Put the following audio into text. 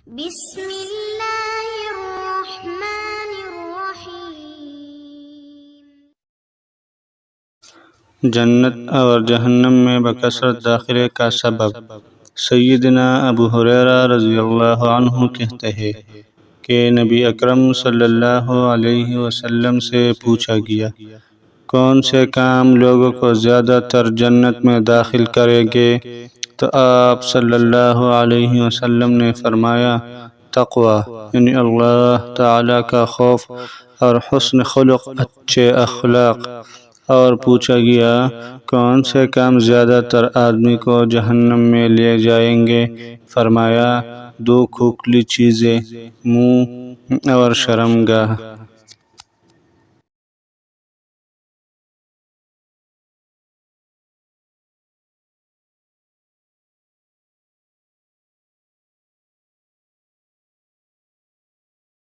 بسم اللہ الرحمن الرحیم۔ جنت اور جہنم میں بکثرت داخلے کا سبب۔ سیدنا ابو ہریرہ رضی اللہ عنہ کہتے ہیں کہ نبی اکرم صلی اللہ علیہ وسلم سے پوچھا گیا، کون سے کام لوگوں کو زیادہ تر جنت میں داخل کریں گے؟ تو آپ صلی اللہ علیہ وسلم نے فرمایا، تقوی یعنی اللہ تعالی کا خوف اور حسن خلق، اچھے اخلاق۔ اور پوچھا گیا، کون سے کام زیادہ تر آدمی کو جہنم میں لے جائیں گے؟ فرمایا، دو کھوکھلی چیزیں، منہ اور شرمگاہ۔